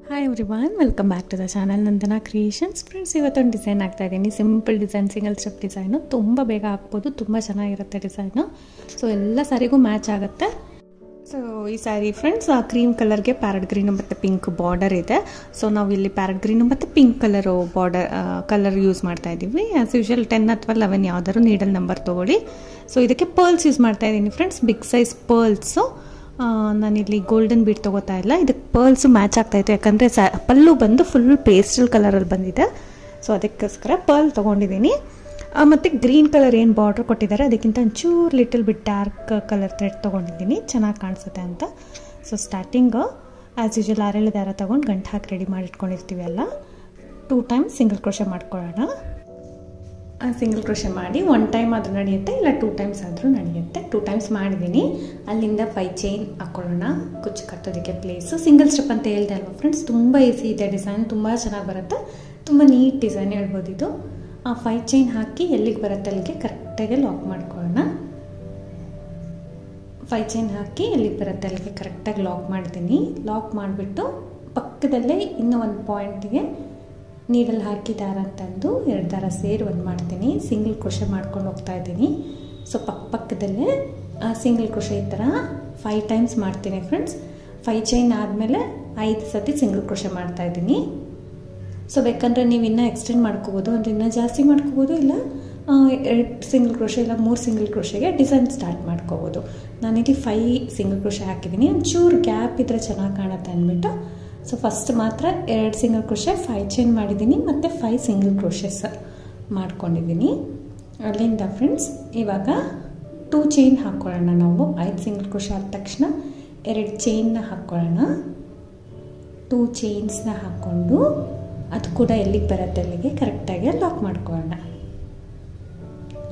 Hi everyone, welcome back to the channel Nandana creations. Friends, ಇವತ್ತೊಂದು design ಆಗ್ತಾಯಿದ್ದೀನಿ. Simple design, single step design. ತುಂಬ ಬೇಗ ಹಾಕ್ಬೋದು, ತುಂಬ ಚೆನ್ನಾಗಿರುತ್ತೆ ಡಿಸೈನು. ಸೊ ಎಲ್ಲ ಸ್ಯಾರಿಗೂ ಮ್ಯಾಚ್ ಆಗುತ್ತೆ. ಸೊ ಈ ಸ್ಯಾರಿ ಫ್ರೆಂಡ್ಸ್ ಕ್ರೀಮ್ ಕಲರ್ಗೆ ಪ್ಯಾರಟ್ ಗ್ರೀನು ಮತ್ತು ಪಿಂಕ್ ಬಾರ್ಡರ್ ಇದೆ. ಸೊ ನಾವು ಇಲ್ಲಿ ಪ್ಯಾರಟ್ ಗ್ರೀನು ಮತ್ತು ಪಿಂಕ್ ಕಲರು ಕಲರ್ ಯೂಸ್ ಮಾಡ್ತಾ ಇದ್ದೀವಿ. ಆ್ಯಸ್ ಯೂಶುವಲ್ 10 ಅಥವಾ 11 ಯಾವ್ದಾದ್ರು ನೀಡಲ್ ನಂಬರ್ ತೊಗೊಳ್ಳಿ. ಸೊ ಇದಕ್ಕೆ ಪರ್ಲ್ಸ್ ಯೂಸ್ ಮಾಡ್ತಾ ಇದ್ದೀನಿ ಫ್ರೆಂಡ್ಸ್, ಬಿಗ್ ಸೈಜ್ ಪರ್ಲ್ಸು. ನಾನಿಲ್ಲಿ ಗೋಲ್ಡನ್ ಬೀಡ್ ತೊಗೋತಾ ಇಲ್ಲ, ಇದಕ್ಕೆ ಪರ್ಲ್ಸು ಮ್ಯಾಚ್ ಆಗ್ತಾಯಿತ್ತು. ಯಾಕಂದರೆ ಪಲ್ಲು ಬಂದು ಫುಲ್ ಪೇಸ್ಟಲ್ ಕಲರಲ್ಲಿ ಬಂದಿದೆ. ಸೊ ಅದಕ್ಕೋಸ್ಕರ ಪರ್ಲ್ ತೊಗೊಂಡಿದ್ದೀನಿ. ಮತ್ತು ಗ್ರೀನ್ ಕಲರ್ ಏನು ಬಾರ್ಡ್ರ್ ಕೊಟ್ಟಿದ್ದಾರೆ ಅದಕ್ಕಿಂತ ಒಂಚೂರು little bit dark colour thread ತೊಗೊಂಡಿದ್ದೀನಿ, ಚೆನ್ನಾಗಿ ಕಾಣಿಸುತ್ತೆ ಅಂತ. ಸೊ ಸ್ಟಾರ್ಟಿಂಗು ಆ್ಯಸ್ ಯೂಶುವಲ್ 6 ದಾರ ತೊಗೊಂಡು ಗಂಟು ಹಾಕಿ ರೆಡಿ ಮಾಡಿ ಇಟ್ಕೊಂಡಿರ್ತೀವಿ ಅಲ್ಲ, 2 ಟೈಮ್ಸ್ ಸಿಂಗಲ್ ಕ್ರೋಶೆ ಮಾಡ್ಕೊಳ್ಳೋಣ. ಸಿಂಗಲ್ ಕ್ರೋಶೆ ಮಾಡಿ 1 ಟೈಮ್ ಆದರೂ ನಡೆಯುತ್ತೆ, ಇಲ್ಲ 2 ಟೈಮ್ಸ್ ಆದರೂ ನಡೆಯುತ್ತೆ. 2 ಟೈಮ್ಸ್ ಮಾಡಿದ್ದೀನಿ. ಅಲ್ಲಿಂದ 5 ಚೈನ್ ಹಾಕ್ಕೊಳ್ಳೋಣ, ಕುಚ್ಚು ಕಟ್ಟೋದಕ್ಕೆ ಪ್ಲೇಸು. ಸಿಂಗಲ್ ಸ್ಟೆಪ್ ಅಂತ ಹೇಳ್ದೆ ಅಲ್ವಾ ಫ್ರೆಂಡ್ಸ್, ತುಂಬ ಈಸಿ ಇದೆ ಡಿಸೈನ್, ತುಂಬ ಚೆನ್ನಾಗಿ ಬರುತ್ತೆ, ತುಂಬ ನೀಟ್ ಡಿಸೈನ್ ಹೇಳ್ಬೋದು ಇದು. 5 ಚೈನ್ ಹಾಕಿ ಎಲ್ಲಿಗೆ ಬರುತ್ತೆ ಅಲ್ಲಿಗೆ ಕರೆಕ್ಟಾಗಿ ಲಾಕ್ ಮಾಡ್ಕೊಳ್ಳೋಣ. 5 ಚೈನ್ ಹಾಕಿ ಎಲ್ಲಿಗೆ ಬರುತ್ತೆ ಅಲ್ಲಿಗೆ ಕರೆಕ್ಟಾಗಿ ಲಾಕ್ ಮಾಡ್ತೀನಿ. ಲಾಕ್ ಮಾಡಿಬಿಟ್ಟು ಪಕ್ಕದಲ್ಲೇ ಇನ್ನೂ ಒಂದು ಪಾಯಿಂಟಿಗೆ ನೀಡಲ್ ಹಾಕಿ ದಾರ ತಂದು 2 ದಾರ ಸೇರಿ ಒಂದು ಮಾಡ್ತೀನಿ. ಸಿಂಗಲ್ ಕ್ರೋಶೆ ಮಾಡ್ಕೊಂಡು ಹೋಗ್ತಾ ಇದ್ದೀನಿ. ಸೊ ಪಕ್ಕದಲ್ಲೇ ಸಿಂಗಲ್ ಕ್ರೋಶೆ ಈ ಥರ 5 ಟೈಮ್ಸ್ ಮಾಡ್ತೀನಿ ಫ್ರೆಂಡ್ಸ್. 5 ಚೈನ್ ಆದಮೇಲೆ 5 ಸತಿ ಸಿಂಗಲ್ ಕ್ರೋಶೆ ಮಾಡ್ತಾಯಿದ್ದೀನಿ. ಸೊ ಬೇಕಂದರೆ ನೀವು ಇನ್ನೂ ಎಕ್ಸ್ಟೆಂಡ್ ಮಾಡ್ಕೋಬೋದು, ಅಂದರೆ ಇನ್ನೂ ಜಾಸ್ತಿ ಮಾಡ್ಕೋಬೋದು, ಇಲ್ಲ 2 ಸಿಂಗಲ್ ಕ್ರೋಶೆ ಇಲ್ಲ 3 ಸಿಂಗಲ್ ಕ್ರೋಶೆಗೆ ಡಿಸೈನ್ ಸ್ಟಾರ್ಟ್ ಮಾಡ್ಕೋಬೋದು. ನಾನಿಲ್ಲಿ 5 ಸಿಂಗಲ್ ಕ್ರೋಶೆ ಹಾಕಿದ್ದೀನಿ. ಒಂಚೂರು ಗ್ಯಾಪ್ ಇದ್ದರೆ ಚೆನ್ನಾಗಿ ಕಾಣುತ್ತೆ ಅಂದ್ಬಿಟ್ಟು ಸೊ ಫಸ್ಟ್ ಮಾತ್ರ 2 ಸಿಂಗಲ್ ಕ್ರೋಶೆ 5 ಚೈನ್ ಮಾಡಿದ್ದೀನಿ ಮತ್ತು 5 ಸಿಂಗಲ್ ಕ್ರೋಶೆಸ್ ಮಾಡ್ಕೊಂಡಿದ್ದೀನಿ. ಅಲ್ಲಿಂದ ಫ್ರೆಂಡ್ಸ್ ಇವಾಗ 2 ಚೈನ್ ಹಾಕ್ಕೊಳ್ಳೋಣ. ನಾವು 5 ಸಿಂಗಲ್ ಕ್ರೋಶೆ ಆದ ತಕ್ಷಣ 2 ಚೈನ್ನ ಹಾಕ್ಕೊಳ್ಳೋಣ. 2 ಚೈನ್ಸ್ನ ಹಾಕ್ಕೊಂಡು ಅದು ಕೂಡ ಎಲ್ಲಿಗೆ ಬರುತ್ತೆ ಅಲ್ಲಿಗೆ ಕರೆಕ್ಟಾಗಿ ಲಾಕ್ ಮಾಡ್ಕೊಳ್ಳೋಣ.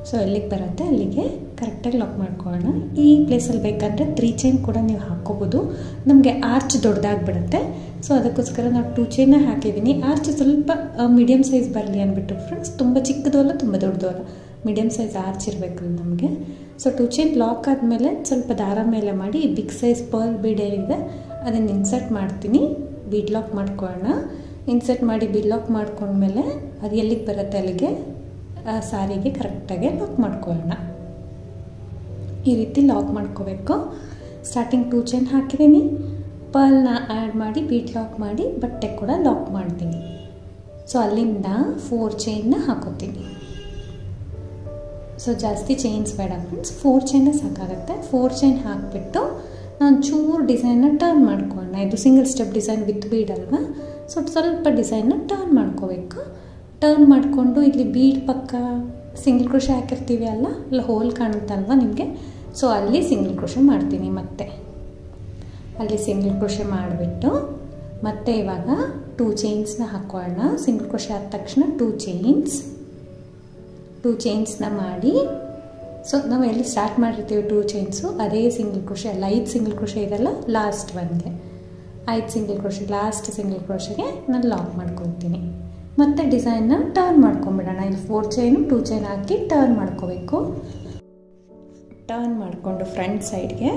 ಸೊ ಎಲ್ಲಿಗೆ ಬರುತ್ತೆ ಅಲ್ಲಿಗೆ ಕರೆಕ್ಟಾಗಿ ಲಾಕ್ ಮಾಡ್ಕೊಳ್ಳೋಣ. ಈ ಪ್ಲೇಸಲ್ಲಿ ಬೇಕಂದರೆ 3 ಚೈನ್ ಕೂಡ ನೀವು ಹಾಕ್ಕೋಬೋದು, ನಮಗೆ ಆರ್ಚ್ ದೊಡ್ಡದಾಗಿಬಿಡುತ್ತೆ. ಸೊ ಅದಕ್ಕೋಸ್ಕರ ನಾವು 2 ಚೈನ್ನ ಹಾಕಿದ್ದೀನಿ. ಆರ್ಚ್ ಸ್ವಲ್ಪ ಮೀಡಿಯಮ್ ಸೈಜ್ ಬರಲಿ ಅಂದ್ಬಿಟ್ಟು ಫ್ರೆಂಡ್ಸ್, ತುಂಬ ಚಿಕ್ಕದು ಅಲ್ಲ ತುಂಬ ದೊಡ್ಡದು ಅಲ್ಲ, ಮೀಡಿಯಮ್ ಸೈಜ್ ಆರ್ಚ್ ಇರಬೇಕು ನಮಗೆ. ಸೊ 2 ಚೈನ್ ಲಾಕ್ ಆದಮೇಲೆ ಸ್ವಲ್ಪ ದಾರ ಮೇಲೆ ಮಾಡಿ ಬಿಗ್ ಸೈಜ್ ಪರ್ಲ್ ಬೀಡ್ ಏನಿದೆ ಅದನ್ನು ಇನ್ಸರ್ಟ್ ಮಾಡ್ತೀನಿ. ಬೀಡ್ ಲಾಕ್ ಮಾಡ್ಕೊಳ್ಳೋಣ. ಇನ್ಸರ್ಟ್ ಮಾಡಿ ಬೀಡ್ ಲಾಕ್ ಮಾಡ್ಕೊಂಡ್ಮೇಲೆ ಅದು ಎಲ್ಲಿಗೆ ಬರುತ್ತೆ ಅಲ್ಲಿಗೆ ಸಾರಿಗೆ ಕರೆಕ್ಟಾಗಿ ಲಾಕ್ ಮಾಡ್ಕೊಳ್ಳೋಣ. ಈ ರೀತಿ ಲಾಕ್ ಮಾಡ್ಕೋಬೇಕು. ಸ್ಟಾರ್ಟಿಂಗ್ 2 ಚೈನ್ ಹಾಕಿದ್ದೀನಿ, ಪರ್ಲ್ನ ಆ್ಯಡ್ ಮಾಡಿ ಬೀಟ್ ಲಾಕ್ ಮಾಡಿ ಬಟ್ಟೆ ಕೂಡ ಲಾಕ್ ಮಾಡ್ತೀನಿ. ಸೊ ಅಲ್ಲಿಂದ 4 ಚೈನ್ನ ಹಾಕೋತೀನಿ. ಸೊ ಜಾಸ್ತಿ ಚೈನ್ಸ್ ಬೇಡ ಫ್ರೆಂಡ್ಸ್, 4 ಚೈನ್ನ ಸಾಕಾಗುತ್ತೆ. 4 ಚೈನ್ ಹಾಕಿಬಿಟ್ಟು ನಾನು ಚೂರು ಡಿಸೈನ್ನ ಟರ್ನ್ ಮಾಡ್ಕೊಳ್ಳೋಣ. ಇದು single step design with bead ಅಲ್ವಾ, ಸೊ ಸ್ವಲ್ಪ ಡಿಸೈನ್ನ ಟರ್ನ್ ಮಾಡ್ಕೋಬೇಕು. ಟರ್ನ್ ಮಾಡಿಕೊಂಡು ಇಲ್ಲಿ ಬೀಡ್ ಪಕ್ಕ ಸಿಂಗಲ್ ಕ್ರೋಶೆ ಹಾಕಿರ್ತೀವಿ ಅಲ್ಲ, ಅಲ್ಲಿ ಹೋಲ್ ಕಾಣುತ್ತಲ್ವ ನಿಮಗೆ, ಸೊ ಅಲ್ಲಿ ಸಿಂಗಲ್ ಕ್ರೋಶೆ ಮಾಡ್ತೀನಿ. ಮತ್ತೆ ಅಲ್ಲಿ ಸಿಂಗಲ್ ಕ್ರೋಶೆ ಮಾಡಿಬಿಟ್ಟು ಮತ್ತೆ ಇವಾಗ 2 ಚೈನ್ಸ್ನ ಹಾಕ್ಕೊಳ್ಳೋಣ. ಸಿಂಗಲ್ ಕ್ರೋಶೆ ಆದ ತಕ್ಷಣ 2 ಚೈನ್ಸ್ನ ಮಾಡಿ, ಸೊ ನಾವು ಎಲ್ಲಿ ಸ್ಟಾರ್ಟ್ ಮಾಡಿರ್ತೀವಿ 2 ಚೈನ್ಸು ಅದೇ ಸಿಂಗಲ್ ಕ್ರೋಶೆ ಅಲ್ಲ, 5 ಸಿಂಗಲ್ ಕ್ರೋಶೆ ಇದೆಲ್ಲ ಲಾಸ್ಟ್ ಒನ್ಗೆ 5 ಸಿಂಗಲ್ ಕ್ರೋಶೆ, ಲಾಸ್ಟ್ ಸಿಂಗಲ್ ಕ್ರೋಶೆಗೆ ನಾನು ಲಾಕ್ ಮಾಡ್ಕೊತೀನಿ. ಮತ್ತು ಡಿಸೈನ್ನ ಟರ್ನ್ ಮಾಡ್ಕೊಂಬಿಡೋಣ. ಇಲ್ಲಿ 4 ಚೈನು 2 ಚೈನ್ ಹಾಕಿ ಟರ್ನ್ ಮಾಡ್ಕೋಬೇಕು. ಟರ್ನ್ ಮಾಡಿಕೊಂಡು ಫ್ರಂಟ್ ಸೈಡ್ಗೆ,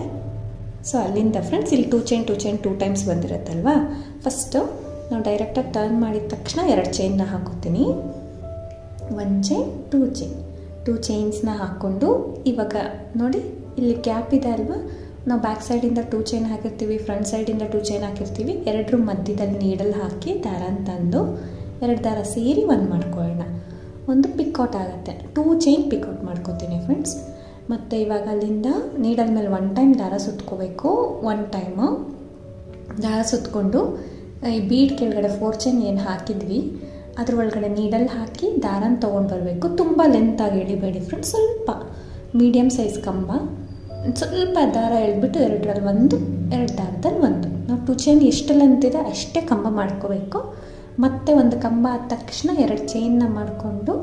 ಸೊ ಅಲ್ಲಿಂದ ಫ್ರೆಂಡ್ಸ್ ಇಲ್ಲಿ 2 ಚೈನ್ 2 ಟೈಮ್ಸ್ ಬಂದಿರುತ್ತಲ್ವಾ, ಫಸ್ಟು ನಾವು ಡೈರೆಕ್ಟಾಗಿ ಟರ್ನ್ ಮಾಡಿದ ತಕ್ಷಣ 2 ಚೈನ್ನ ಹಾಕೋತೀನಿ. 1 ಚೈನ್ 2 ಚೈನ್ಸ್ನ ಹಾಕ್ಕೊಂಡು ಇವಾಗ ನೋಡಿ ಇಲ್ಲಿ ಗ್ಯಾಪ್ ಇದೆ ಅಲ್ವಾ, ನಾವು ಬ್ಯಾಕ್ ಸೈಡಿಂದ 2 ಚೈನ್ ಹಾಕಿರ್ತೀವಿ, ಫ್ರಂಟ್ ಸೈಡಿಂದ 2 ಚೈನ್ ಹಾಕಿರ್ತೀವಿ. 2 ಮಧ್ಯದಲ್ಲಿ ನೀಡಲ್ ಹಾಕಿ ದಾರ ತಂದು 2 ದಾರ ಸೇರಿ 1 ಮಾಡ್ಕೊಳ್ಳೋಣ. ಒಂದು ಪಿಕ್ಔಟ್ ಆಗುತ್ತೆ. 2 ಚೈನ್ ಪಿಕ್ಔಟ್ ಮಾಡ್ಕೋತೀನಿ ಫ್ರೆಂಡ್ಸ್. ಮತ್ತು ಇವಾಗ ಅಲ್ಲಿಂದ ನೀಡಲ್ ಮೇಲೆ 1 ಟೈಮ್ ದಾರ ಸುತ್ಕೋಬೇಕು. 1 ಟೈಮು ದಾರ ಸುತ್ಕೊಂಡು ಈ ಬೀಡ್ ಕೆಳಗಡೆ 4 ಚೈನ್ ಏನು ಹಾಕಿದ್ವಿ ಅದ್ರ ಒಳಗಡೆ ನೀಡಲ್ ಹಾಕಿ ದಾರನ ತೊಗೊಂಡು ಬರಬೇಕು. ತುಂಬ ಲೆಂತಾಗಿ ಎಳಿಬೇಡಿ ಫ್ರೆಂಡ್ಸ್, ಸ್ವಲ್ಪ ಮೀಡಿಯಮ್ ಸೈಜ್ ಕಂಬ, ಸ್ವಲ್ಪ ದಾರ ಎಳ್ಬಿಟ್ಟು 2ರಲ್ಲಿ 1, 2 ದಾರದಲ್ಲಿ 1. ನಾವು 2 ಚೈನ್ ಎಷ್ಟು ಲೆಂತ್ ಇದೆ ಅಷ್ಟೇ ಕಂಬ ಮಾಡ್ಕೋಬೇಕು. ಮತ್ತು ಒಂದು ಕಂಬ ಆದ ತಕ್ಷಣ 2 ಚೈನ್ನ ಮಾಡಿಕೊಂಡು,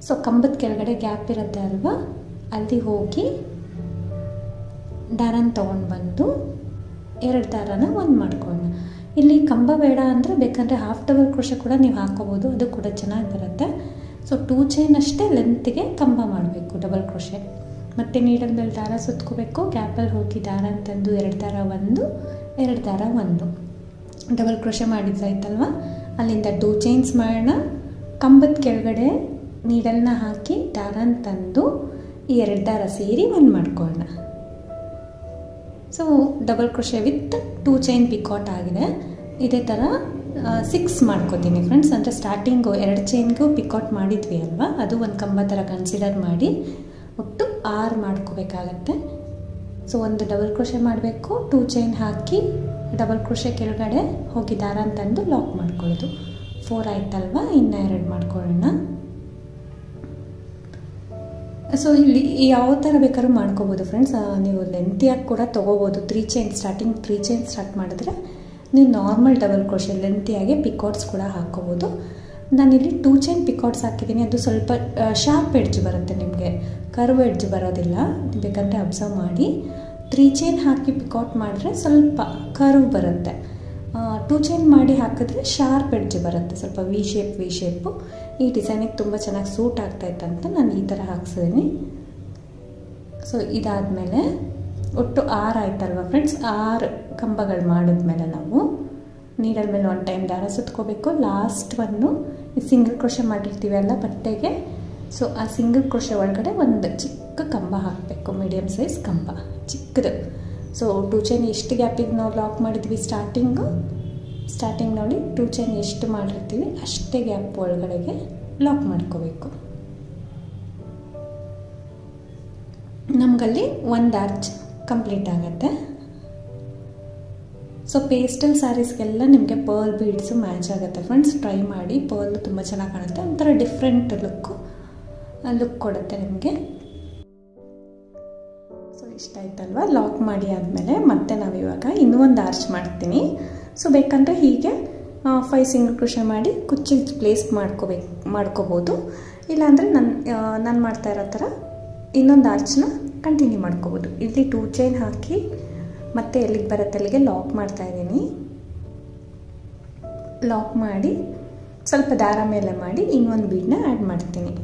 ಸೊ ಕಂಬದ ಕೆಳಗಡೆ ಗ್ಯಾಪ್ ಇರುತ್ತೆ ಅಲ್ವಾ, ಅಲ್ಲಿ ಹೋಗಿ ದಾರನ ತೊಗೊಂಡು ಬಂದು 2 ದಾರನ 1 ಮಾಡ್ಕೊಳ್ಳೋಣ. ಇಲ್ಲಿ ಕಂಬ ಬೇಡ ಅಂದರೆ ಬೇಕಂದರೆ ಹಾಫ್ ಡಬಲ್ ಕ್ರೋಶೆ ಕೂಡ ನೀವು ಹಾಕ್ಕೋಬೋದು, ಅದು ಕೂಡ ಚೆನ್ನಾಗಿ ಬರುತ್ತೆ. ಸೊ 2 ಚೈನ್ ಅಷ್ಟೇ ಲೆಂತಿಗೆ ಕಂಬ ಮಾಡಬೇಕು ಡಬಲ್ ಕ್ರೋಶೆ. ಮತ್ತು ನೀಡಲ್ ಮೇಲೆ ದಾರ ಸುತ್ಕೋಬೇಕು. ಗ್ಯಾಪಲ್ಲಿ ಹೋಗಿ ದಾರ ತಂದು 2 ದಾರ 1, 2 ದಾರ 1. ಡಬಲ್ ಕ್ರೋಶೆ ಮಾಡಿದ್ರಾಯ್ತಲ್ವ, ಅಲ್ಲಿಂದ 2 ಚೈನ್ಸ್ ಮಾಡೋಣ. ಕಂಬದ ಕೆಳಗಡೆ ನೀಡಲ್ನ ಹಾಕಿ ದಾರನ ತಂದು ಈ 2 ದಾರ ಸೇರಿ 1 ಮಾಡ್ಕೊಳ್ಳೋಣ. So double crochet with 2 chain picot ಆಗಿದೆ. ಇದೇ ಥರ 6 ಮಾಡ್ಕೋತೀನಿ ಫ್ರೆಂಡ್ಸ್. ಅಂದರೆ ಸ್ಟಾರ್ಟಿಂಗು 2 ಚೈನ್ಗೂ ಪಿಕಾಟ್ ಮಾಡಿದ್ವಿ ಅಲ್ವಾ, ಅದು ಒಂದು ಕಂಬ ಥರ ಕನ್ಸಿಡರ್ ಮಾಡಿ ಒಟ್ಟು 6 ಮಾಡ್ಕೋಬೇಕಾಗತ್ತೆ. ಸೊ ಒಂದು ಡಬಲ್ ಕ್ರೋಶೆ ಮಾಡಬೇಕು, 2 ಚೈನ್ ಹಾಕಿ ಡಬಲ್ ಕ್ರೋಶೆ ಕೆಳಗಡೆ ಹೋಗಿ ದಾರ ಅಂತಂದು ಲಾಕ್ ಮಾಡ್ಕೊಳ್ಳೋದು. 4 ಆಯ್ತಲ್ವ, ಇನ್ನು 2 ಮಾಡ್ಕೊಳ್ಳೋಣ. ಸೊ ಇಲ್ಲಿ ಯಾವ ಥರ ಬೇಕಾದ್ರೂ ಮಾಡ್ಕೋಬೋದು ಫ್ರೆಂಡ್ಸ್. ನೀವು ಲೆಂತಿಯಾಗಿ ಕೂಡ ತೊಗೋಬೋದು. 3 ಚೈನ್ ಸ್ಟಾರ್ಟಿಂಗ್ 3 ಚೈನ್ ಸ್ಟಾರ್ಟ್ ಮಾಡಿದ್ರೆ ನೀವು ನಾರ್ಮಲ್ ಡಬಲ್ ಕ್ರೋಶೆ ಲೆಂತಿಯಾಗಿ ಪಿಕಾಟ್ಸ್ ಕೂಡ ಹಾಕ್ಕೋಬೋದು. ನಾನಿಲ್ಲಿ 2 ಚೈನ್ ಪಿಕಾಟ್ಸ್ ಹಾಕಿದ್ದೀನಿ. ಅದು ಸ್ವಲ್ಪ ಶಾರ್ಪ್ ಎಡ್ಜ್ ಬರುತ್ತೆ, ನಿಮಗೆ ಕರ್ವ್ ಎಡ್ಜ್ ಬರೋದಿಲ್ಲ. ಬೇಕಂದರೆ ಅಬ್ಸರ್ವ್ ಮಾಡಿ. 3 ಚೈನ್ ಹಾಕಿ ಪಿಕಾಟ್ ಮಾಡಿದ್ರೆ ಸ್ವಲ್ಪ ಕರ್ವ್ ಬರುತ್ತೆ. 2 ಚೈನ್ ಮಾಡಿ ಹಾಕಿದ್ರೆ ಶಾರ್ಪ್ ಎಡ್ಜ್ ಬರುತ್ತೆ, ಸ್ವಲ್ಪ ವಿ ಶೇಪು. ಈ ಡಿಸೈನಿಗೆ ತುಂಬ ಚೆನ್ನಾಗಿ ಸೂಟ್ ಆಗ್ತಾಯಿತ್ತಂತ ನಾನು ಈ ಥರ ಹಾಕ್ಸಿದ್ದೀನಿ. ಸೊ ಇದಾದಮೇಲೆ ಒಟ್ಟು 6 ಆಯ್ತಲ್ವ ಫ್ರೆಂಡ್ಸ್. 6 ಕಂಬಗಳು ಮಾಡಿದ್ಮೇಲೆ ನಾವು ನೀಡಲ್ ಮೇಲೆ 1 ಟೈಮ್ ದಾರ ಸುತ್ಕೋಬೇಕು. ಲಾಸ್ಟ್ ಒಂದು ಸಿಂಗಲ್ ಕ್ರೋಶೆ ಮಾಡಿರ್ತೀವಿ ಅಲ್ಲ ಬಟ್ಟೆಗೆ, ಸೊ ಆ ಸಿಂಗಲ್ ಕ್ರೋಶೆ ಒಳಗಡೆ ಒಂದು ಚಿಕ್ಕ ಕಂಬ ಹಾಕಬೇಕು, ಮೀಡಿಯಮ್ ಸೈಜ್ ಕಂಬ ಚಿಕ್ಕದು. ಸೊ 2 ಚೈನ್ ಎಷ್ಟು ಗ್ಯಾಪಿಗೆ ನಾವು ಲಾಕ್ ಮಾಡಿದ್ವಿ ಸ್ಟಾರ್ಟಿಂಗ್ ನೋಡಿ 2 ಚೈನ್ ಎಷ್ಟು ಮಾಡಿರ್ತೀವಿ ಅಷ್ಟೇ ಗ್ಯಾಪ್ ಒಳಗಡೆಗೆ ಲಾಕ್ ಮಾಡ್ಕೋಬೇಕು. ನಮಗಲ್ಲಿ 1 ಆರ್ಚ್ ಕಂಪ್ಲೀಟ್ ಆಗುತ್ತೆ. ಸೊ ಪೇಸ್ಟಲ್ ಸ್ಯಾರೀಸ್ಗೆಲ್ಲ ನಿಮಗೆ ಪರ್ಲ್ ಬೀಡ್ಸು ಮ್ಯಾಚ್ ಆಗುತ್ತೆ ಫ್ರೆಂಡ್ಸ್. ಟ್ರೈ ಮಾಡಿ, ಪರ್ಲ್ ತುಂಬ ಚೆನ್ನಾಗಿ ಕಾಣುತ್ತೆ, ಒಂಥರ ಡಿಫ್ರೆಂಟ್ ಲುಕ್ ಕೊಡುತ್ತೆ ನಿಮಗೆ. ಸೊ ಇಷ್ಟ ಆಯ್ತಲ್ವ. ಲಾಕ್ ಮಾಡಿ ಆದಮೇಲೆ ಮತ್ತೆ ನಾವಿವಾಗ ಇನ್ನೂ ಒಂದು ಆರ್ಚ್ ಮಾಡ್ತೀನಿ. ಸೊ ಬೇಕಂದರೆ ಹೀಗೆ 5 ಸಿಂಗಲ್ ಕ್ರೋಶೆ ಮಾಡಿ ಕುಚ್ಚಿಗೆ ಪ್ಲೇಸ್ ಮಾಡ್ಕೋಬೋದು. ಇಲ್ಲಾಂದರೆ ನಾನು ಮಾಡ್ತಾ ಇರೋ ಥರ ಇನ್ನೊಂದು ಆರ್ಚ್ನ ಕಂಟಿನ್ಯೂ ಮಾಡ್ಕೋಬೋದು. ಇಲ್ಲಿ 2 ಚೈನ್ ಹಾಕಿ ಮತ್ತೆ ಎಲ್ಲಿಗೆ ಬರುತ್ತೆ ಅಲ್ಲಿಗೆ ಲಾಕ್ ಮಾಡ್ತಾಯಿದ್ದೀನಿ. ಲಾಕ್ ಮಾಡಿ ಸ್ವಲ್ಪ ದಾರ ಮೇಲೆ ಮಾಡಿ ಇನ್ನೊಂದು ಬೀಡನ್ನ ಆ್ಯಡ್ ಮಾಡ್ತೀನಿ.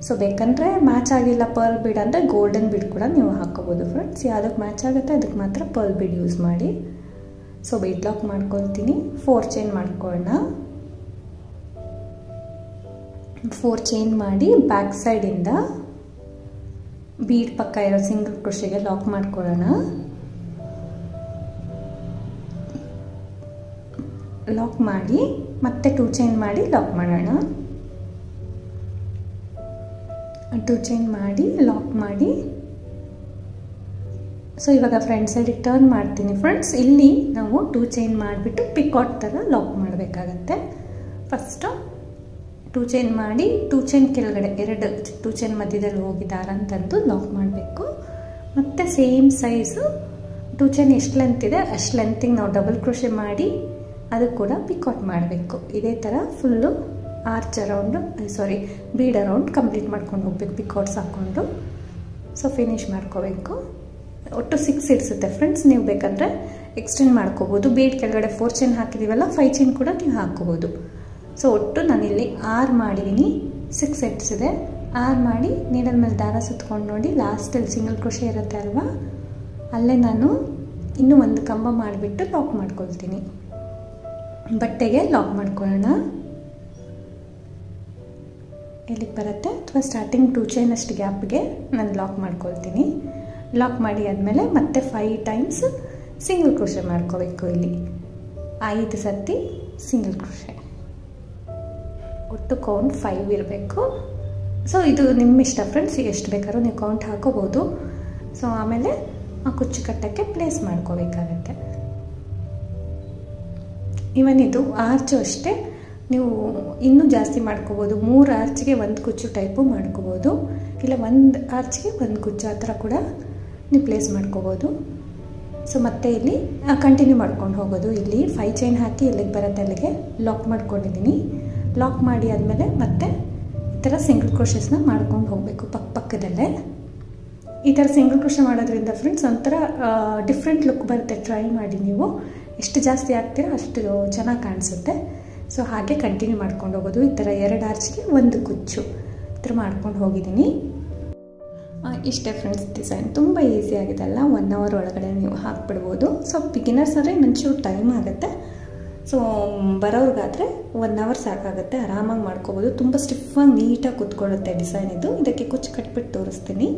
ಸೊ ಬೇಕಂದರೆ ಮ್ಯಾಚ್ ಆಗಿಲ್ಲ ಪರ್ಲ್ ಬೀಡ್ ಅಂದರೆ ಗೋಲ್ಡನ್ ಬೀಡ್ ಕೂಡ ನೀವು ಹಾಕ್ಕೋಬೋದು ಫ್ರೆಂಡ್ಸ್. ಯಾವುದಕ್ಕೆ ಮ್ಯಾಚ್ ಆಗುತ್ತೆ ಅದಕ್ಕೆ ಮಾತ್ರ ಪರ್ಲ್ ಬೀಡ್ ಯೂಸ್ ಮಾಡಿ. ಸೊ ಬೀಡ್ ಲಾಕ್ ಮಾಡ್ಕೊಳ್ತೀನಿ. 4 ಚೈನ್ ಮಾಡ್ಕೊಳ್ಳೋಣ. 4 ಚೈನ್ ಮಾಡಿ ಬ್ಯಾಕ್ ಸೈಡಿಂದ ಬೀಡ್ ಪಕ್ಕ ಇರೋ ಸಿಂಗಲ್ ಕ್ರೋಶೆಗೆ ಲಾಕ್ ಮಾಡ್ಕೊಳ್ಳೋಣ. ಲಾಕ್ ಮಾಡಿ ಮತ್ತೆ 2 ಚೈನ್ ಮಾಡಿ ಲಾಕ್ ಮಾಡೋಣ. 2 ಚೈನ್ ಮಾಡಿ ಲಾಕ್ ಮಾಡಿ. ಸೊ ಇವಾಗ ಫ್ರಂಟ್ ಸೈಡಿಗೆ ಟರ್ನ್ ಮಾಡ್ತೀನಿ ಫ್ರೆಂಡ್ಸ್. ಇಲ್ಲಿ ನಾವು 2 ಚೈನ್ ಮಾಡಿಬಿಟ್ಟು ಪಿಕಾಟ್ ಥರ ಲಾಕ್ ಮಾಡಬೇಕಾಗತ್ತೆ. ಫಸ್ಟು 2 ಚೈನ್ ಮಾಡಿ 2 ಚೈನ್ ಕೆಳಗಡೆ 2 ಚೈನ್ ಮಧ್ಯದಲ್ಲಿ ಹೋಗಿ ದಾರ ಅಂತಂದು ಲಾಕ್ ಮಾಡಬೇಕು. ಮತ್ತು ಸೇಮ್ ಸೈಜು 2 ಚೈನ್ ಎಷ್ಟು ಲೆಂತ್ ಇದೆ ಅಷ್ಟು ಲೆಂತಿಗೆ ನಾವು ಡಬಲ್ ಕ್ರೋಶೆ ಮಾಡಿ ಅದು ಕೂಡ ಪಿಕಾಟ್ ಮಾಡಬೇಕು. ಇದೇ ಥರ full arch around bead around complete ಮಾಡ್ಕೊಂಡು ಹೋಗ್ಬೇಕು ಪಿಕಾಟ್ಸ್ ಹಾಕ್ಕೊಂಡು. ಸೊ ಫಿನಿಶ್ ಮಾಡ್ಕೋಬೇಕು. ಒಟ್ಟು 6 ಇಡಿಸುತ್ತೆ ಫ್ರೆಂಡ್ಸ್. ನೀವು ಬೇಕಂದರೆ ಎಕ್ಸ್ಟೆಂಡ್ ಮಾಡ್ಕೋಬೋದು. ಬೀಡ್ ಕೆಳಗಡೆ 4 ಚೈನ್ ಹಾಕಿದ್ದೀವಲ್ಲ 5 ಚೈನ್ ಕೂಡ ನೀವು ಹಾಕ್ಕೋಬೋದು. ಸೊ ಒಟ್ಟು ನಾನಿಲ್ಲಿ 6 ಮಾಡಿದ್ದೀನಿ, 6 ಸೆಟ್ಸ್ ಇದೆ. 6 ಮಾಡಿ ನೀಡಲ್ ಮೇಲೆ ದಾರ ಸುತ್ಕೊಂಡು ನೋಡಿ ಲಾಸ್ಟಲ್ಲಿ ಸಿಂಗಲ್ ಕ್ರೋಶೆ ಇರುತ್ತೆ ಅಲ್ವಾ, ಅಲ್ಲೇ ನಾನು ಇನ್ನೂ ಒಂದು ಕಂಬ ಮಾಡಿಬಿಟ್ಟು ಲಾಕ್ ಮಾಡ್ಕೊಳ್ತೀನಿ. ಬಟ್ಟೆಗೆ ಲಾಕ್ ಮಾಡ್ಕೊಳ್ಳೋಣ. ಎಲ್ಲಿಗೆ ಬರುತ್ತೆ ಅಥವಾ ಸ್ಟಾರ್ಟಿಂಗ್ 2 ಚೈನ್ ಅಷ್ಟು ಗ್ಯಾಪ್ಗೆ ನಾನು ಲಾಕ್ ಮಾಡ್ಕೊಳ್ತೀನಿ. ಲಾಕ್ ಮಾಡಿ ಆದಮೇಲೆ ಮತ್ತೆ 5 ಟೈಮ್ಸ್ ಸಿಂಗಲ್ ಕ್ರೋಶೆ ಮಾಡ್ಕೋಬೇಕು. ಇಲ್ಲಿ 5 ಸರ್ತಿ ಸಿಂಗಲ್ ಕ್ರೋಶೆ, ಒಟ್ಟು ಕೌಂಟ್ 5 ಇರಬೇಕು. ಸೊ ಇದು ನಿಮ್ಮ ಇಷ್ಟ ಫ್ರೆಂಡ್ಸ್, ಎಷ್ಟು ಬೇಕಾದ್ರೂ ನೀವು ಕೌಂಟ್ ಹಾಕೋಬೋದು. ಸೊ ಆಮೇಲೆ ಆ ಕುಚ್ಚು ಕಟ್ಟಕ್ಕೆ ಪ್ಲೇಸ್ ಮಾಡ್ಕೋಬೇಕಾಗತ್ತೆ. ಇವನ್ ಇದು ಆರ್ಚು ಅಷ್ಟೇ, ನೀವು ಇನ್ನೂ ಜಾಸ್ತಿ ಮಾಡ್ಕೋಬೋದು. 3 ಆರ್ಚ್ಗೆ 1 ಕುಚ್ಚು ಟೈಪು ಮಾಡ್ಕೋಬೋದು, ಇಲ್ಲ 1 ಆರ್ಚ್ಗೆ 1 ಕುಚ್ಚು ಆ ಥರ ಕೂಡ ನೀವು ಪ್ಲೇಸ್ ಮಾಡ್ಕೋಬೋದು. ಸೊ ಮತ್ತೆ ಇಲ್ಲಿ ಕಂಟಿನ್ಯೂ ಮಾಡ್ಕೊಂಡು ಹೋಗೋದು. ಇಲ್ಲಿ 5 ಚೈನ್ ಹಾಕಿ ಎಲ್ಲಿಗೆ ಬರುತ್ತೆ ಅಲ್ಲಿಗೆ ಲಾಕ್ ಮಾಡ್ಕೊಂಡಿದ್ದೀನಿ. ಲಾಕ್ ಮಾಡಿ ಆದಮೇಲೆ ಮತ್ತೆ ಈ ಥರ ಸಿಂಗಲ್ ಕ್ರೋಶಸ್ನ ಮಾಡ್ಕೊಂಡು ಹೋಗಬೇಕು ಪಕ್ಕದಲ್ಲೇ. ಈ ಥರ ಸಿಂಗಲ್ ಕ್ರೋಶೆ ಮಾಡೋದ್ರಿಂದ ಫ್ರೆಂಡ್ಸ್ ಒಂಥರ ಡಿಫ್ರೆಂಟ್ ಲುಕ್ ಬರುತ್ತೆ. ಟ್ರೈ ಮಾಡಿ ನೀವು, ಎಷ್ಟು ಜಾಸ್ತಿ ಆಗ್ತೀರೋ ಅಷ್ಟು ಚೆನ್ನಾಗಿ ಕಾಣಿಸುತ್ತೆ. ಸೊ ಹಾಗೆ ಕಂಟಿನ್ಯೂ ಮಾಡ್ಕೊಂಡು ಹೋಗೋದು. ಈ ಥರ 2 ಆರ್ಚ್ಗೆ 1 ಕುಚ್ಚು ಈ ಥರ ಮಾಡ್ಕೊಂಡು ಹೋಗಿದ್ದೀನಿ. ಇಷ್ಟೇ ಫ್ರೆಂಡ್ಸ್, ಡಿಸೈನ್ ತುಂಬ ಈಸಿ ಆಗಿದೆ ಅಲ್ಲ. 1 ಅವರ್ ಒಳಗಡೆ ನೀವು ಹಾಕ್ಬಿಡ್ಬೋದು. ಸೊ ಬಿಗಿನರ್ಸ್ ಆದರೆ ಇನ್ನೊಂಚೂರು ಟೈಮ್ ಆಗುತ್ತೆ. ಸೊ ಬರೋರ್ಗಾದರೆ 1 ಅವರ್ ಸಾಕಾಗುತ್ತೆ, ಆರಾಮಾಗಿ ಮಾಡ್ಕೋಬೋದು. ತುಂಬ ಸ್ಟಿಫಾಗಿ ನೀಟಾಗಿ ಕೂತ್ಕೊಳ್ಳುತ್ತೆ ಡಿಸೈನ್ ಇದು. ಇದಕ್ಕೆ ಕುಚ್ಚು ಕಟ್ಬಿಟ್ಟು ತೋರಿಸ್ತೀನಿ.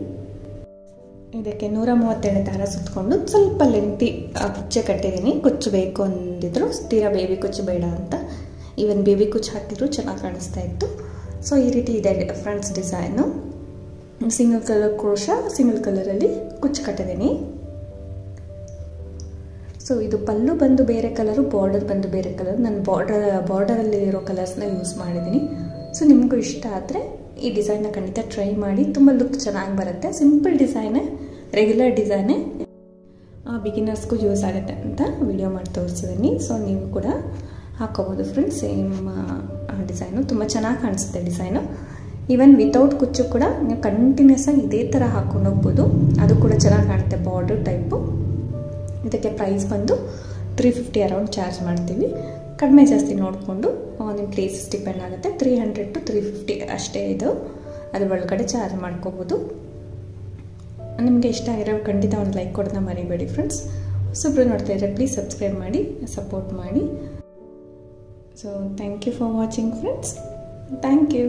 ಇದಕ್ಕೆ 132 ದಾರ ಸುತ್ತಕೊಂಡು ಸ್ವಲ್ಪ ಲೆಂತಿ ಕುಚ್ಚೆ ಕಟ್ಟಿದ್ದೀನಿ. ಕುಚ್ಚು ಬೇಕು ಅಂದಿದ್ರು, ತೀರಾ ಬೇಬಿ ಕುಚ್ಚು ಬೇಡ ಅಂತ. ಈವನ್ ಬೇಬಿ ಕುಚ್ಚು ಹಾಕಿದ್ರು ಚೆನ್ನಾಗಿ ಕಾಣಿಸ್ತಾ ಇತ್ತು. ಸೊ ಈ ರೀತಿ ಇದೆ friends design. Single colour crochet, single ಕಲರಲ್ಲಿ ಕುಚ್ಚು ಕಟ್ಟಿದ್ದೀನಿ. ಸೊ ಇದು ಪಲ್ಲು ಬಂದು ಬೇರೆ ಕಲರು, ಬಾರ್ಡರ್ ಬಂದು ಬೇರೆ ಕಲರ್. ನಾನು ಬಾರ್ಡರಲ್ಲಿ ಇರೋ ಕಲರ್ಸ್ನ ಯೂಸ್ ಮಾಡಿದ್ದೀನಿ. ಸೊ ನಿಮಗೂ ಇಷ್ಟ ಆದರೆ ಈ ಡಿಸೈನ್ನ ಖಂಡಿತ ಟ್ರೈ ಮಾಡಿ. ತುಂಬ ಲುಕ್ ಚೆನ್ನಾಗಿ ಬರುತ್ತೆ. ಸಿಂಪಲ್ ಡಿಸೈನೇ, ರೆಗ್ಯುಲರ್ ಡಿಸೈನೇ, ಬಿಗಿನರ್ಸ್ಗೂ ಯೂಸ್ ಆಗುತ್ತೆ ಅಂತ ವಿಡಿಯೋ ಮಾಡಿ ತೋರಿಸಿದ್ದೀನಿ. ಸೊ ನೀವು ಕೂಡ ಹಾಕೋಬೋದು ಫ್ರೆಂಡ್ಸ್. ಸೇಮ್ ಡಿಸೈನು ತುಂಬ ಚೆನ್ನಾಗಿ ಕಾಣಿಸುತ್ತೆ ಡಿಸೈನು. ಈವನ್ ವಿತೌಟ್ ಕುಚ್ಚು ಕೂಡ ನೀವು ಕಂಟಿನ್ಯೂಸ್ ಆಗಿ ಇದೇ ಥರ ಹಾಕ್ಕೊಂಡು ಹೋಗ್ಬೋದು. ಅದು ಕೂಡ ಚೆನ್ನಾಗಿ ಕಾಣುತ್ತೆ, ಬಾರ್ಡರ್ ಟೈಪು. ಇದಕ್ಕೆ ಪ್ರೈಸ್ ಬಂದು 350 ಅರೌಂಡ್ ಚಾರ್ಜ್ ಮಾಡ್ತೀವಿ. ಕಡಿಮೆ ಜಾಸ್ತಿ ನೋಡಿಕೊಂಡು ನಿಮ್ಮ ಪ್ಲೇಸಸ್ ಡಿಪೆಂಡ್ ಆಗುತ್ತೆ. 300 to 350 ಅಷ್ಟೇ ಇದು. ಅದ್ರ ಒಳಗಡೆ ಚಾರ್ಜ್ ಮಾಡ್ಕೋಬೋದು. ನಿಮಗೆ ಇಷ್ಟ ಆಗಿರೋ ಖಂಡಿತ ಒಂದು ಲೈಕ್ ಕೊಡೋದನ್ನ ಮರಿಬೇಡಿ ಫ್ರೆಂಡ್ಸ್. ಹೊಸಬ್ರು ನೋಡ್ತಾ ಇದ್ದರೆ ಪ್ಲೀಸ್ ಸಬ್ಸ್ಕ್ರೈಬ್ ಮಾಡಿ, ಸಪೋರ್ಟ್ ಮಾಡಿ. So thank you for watching friends. Thank you.